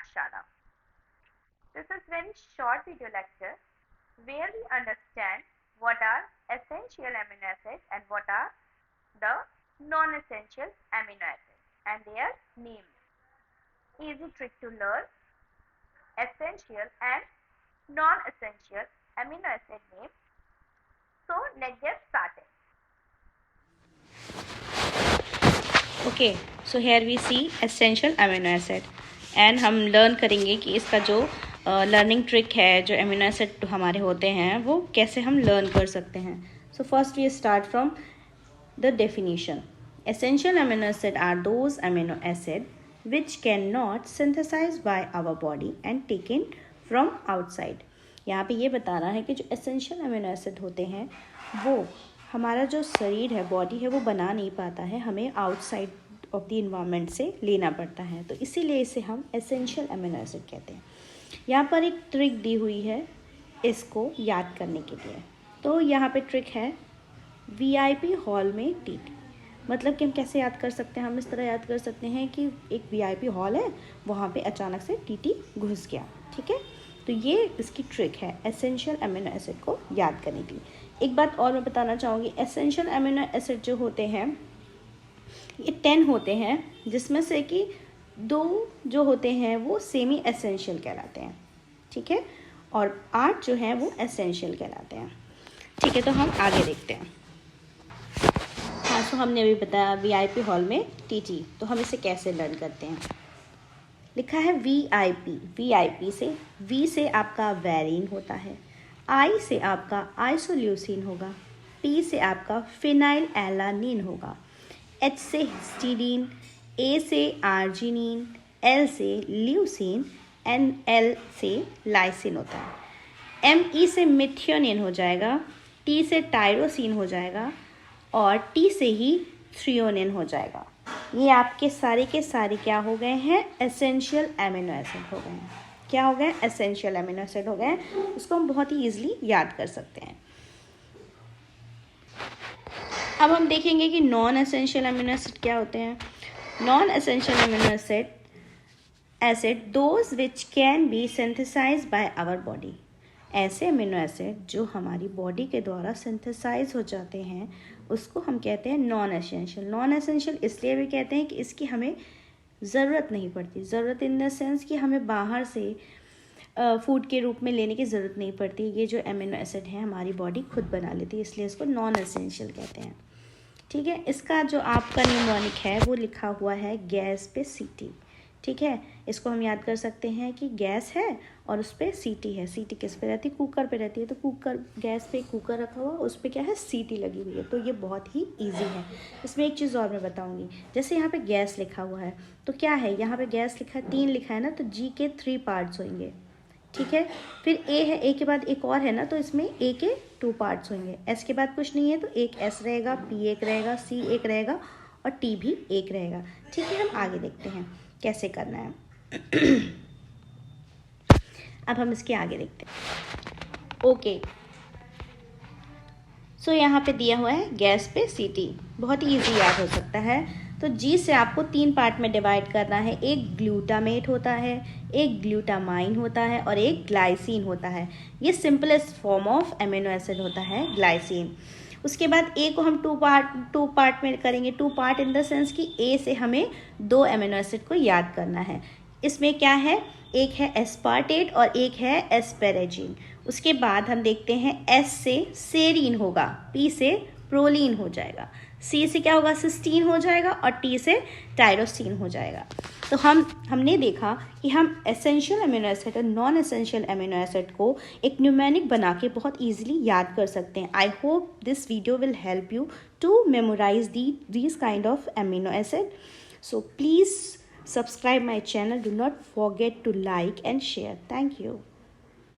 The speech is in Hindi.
Pakshara. This is very short video lecture where we understand what are essential amino acids and what are the non-essential amino acids and their names. Easy trick to learn essential and non-essential amino acid names. So let's get started. Okay, so here we see essential amino acid and हम लर्न करेंगे कि इसका जो लर्निंग ट्रिक है, जो अमीनो एसिड हमारे होते हैं वो कैसे हम लर्न कर सकते हैं. So first we start from the definition. Essential amino acid are those amino acid which can not synthesize by our body and taken from outside. यहाँ पे ये बता रहा है कि जो एसेंशियल अमीनो एसिड होते हैं वो हमारा जो शरीर है, बॉडी है, वो बना नहीं पाता है, हमें आउटसाइड ऑफ द इन्वायरमेंट से लेना पड़ता है. तो इसीलिए इसे हम एसेंशियल अमीनो एसिड कहते हैं. यहाँ पर एक ट्रिक दी हुई है इसको याद करने के लिए. तो यहाँ पे ट्रिक है वीआईपी हॉल में टीटी. मतलब कि हम कैसे याद कर सकते हैं? हम इस तरह याद कर सकते हैं कि एक वीआईपी हॉल है, वहाँ पे अचानक से टीटी घुस गया. ठीक है, तो ये इसकी ट्रिक है एसेंशियल अमीनो एसिड को याद करने के लिए. एक बात और मैं बताना चाहूँगी, एसेंशियल अमीनो एसिड जो होते हैं ये 10 होते हैं, जिसमें से कि 2 जो होते हैं वो सेमी एसेंशियल कहलाते हैं. ठीक है, और 8 जो हैं वो एसेंशियल कहलाते हैं. ठीक है, तो हम आगे देखते हैं. हाँ, सो हमने अभी बताया वीआईपी हॉल में टीटी. तो हम इसे कैसे लर्न करते हैं? लिखा है वीआईपी. वीआईपी से वी से आपका वेरिन होता है, आई से आपका आइसोल्यूसिन होगा, पी से आपका फिनाइल एलानिन होगा, एच से हिस्टीडीन, ए से आर्जिनिन, एल से ल्यूसिन एंड एल से लाइसिन होता है. एम ई से मिथियोनिन हो जाएगा, टी से टायरोसिन हो जाएगा और टी से ही थ्रियोनिन हो जाएगा. ये आपके सारे के सारे क्या हो गए हैं? एसेंशियल अमीनो एसिड हो गए हैं. क्या हो गए? एसेंशियल अमीनो एसिड हो गए. इसको हम बहुत ही ईजिली याद कर सकते हैं. अब हम देखेंगे कि नॉन एसेंशियल अमीनो एसिड क्या होते हैं. Non essential amino acid those which can be synthesize by our body. ऐसे अमीनो एसिड जो हमारी बॉडी के द्वारा सिंथेसाइज हो जाते हैं उसको हम कहते हैं नॉन एसेंशियल. नॉन एसेंशियल इसलिए भी कहते हैं कि इसकी हमें ज़रूरत नहीं पड़ती. ज़रूरत इन द सेंस कि हमें बाहर से फूड के रूप में लेने की ज़रूरत नहीं पड़ती. ये जो अमीनो एसिड है हमारी बॉडी खुद बना लेती है, इसलिए इसको नॉन एसेंशियल कहते हैं. ठीक है, इसका जो आपका न्यूमोनिक है वो लिखा हुआ है गैस पे सीटी. ठीक है, इसको हम याद कर सकते हैं कि गैस है और उस पर सीटी है. सीटी किस पे रहती है? कुकर पे रहती है. तो कुकर, गैस पे कुकर रखा हुआ, उस पर क्या है? सीटी लगी हुई है. तो ये बहुत ही इजी है. इसमें एक चीज़ और मैं बताऊंगी. जैसे यहाँ पे गैस लिखा हुआ है तो क्या है? यहाँ पे गैस लिखा है, 3 लिखा है ना, तो जी के 3 पार्ट्स होंगे. ठीक है, फिर ए है, ए के बाद एक और है ना, तो इसमें ए के 2 पार्ट्स होंगे. एस के बाद कुछ नहीं है तो एक एस रहेगा, पी एक रहेगा, सी एक रहेगा और टी भी एक रहेगा. ठीक है, हम आगे देखते हैं कैसे करना है. अब हम इसके आगे देखते हैं. ओके, सो यहाँ पे दिया हुआ है गैस पे सीटी. बहुत ही इजी याद हो सकता है. तो जी से आपको 3 पार्ट में डिवाइड करना है. एक ग्लूटामेट होता है, एक ग्लूटामाइन होता है और एक ग्लाइसिन होता है. ये simplest form of amino acid होता है ग्लाइसिन. उसके बाद ए को हम 2 पार्ट में करेंगे. 2 पार्ट इन द सेंस कि ए से हमें 2 अमीनो एसिड को याद करना है. इसमें क्या है? एक है एस्पार्टेट और एक है एस्पेरेजिन. उसके बाद हम देखते हैं एस से सेरीन होगा, पी से प्रोलीन हो जाएगा, सी से क्या होगा? सिस्टीन हो जाएगा और टी से टायरोसिन हो जाएगा. तो हमने देखा कि हम एसेंशियल अमीनो एसिड और नॉन एसेंशियल अमीनो एसिड को एक न्यूमेरिक बना के बहुत ईजिली याद कर सकते हैं. I hope this video will help you to memorize these kind of amino acid. So please subscribe my channel. Do not forget to like and share. Thank you.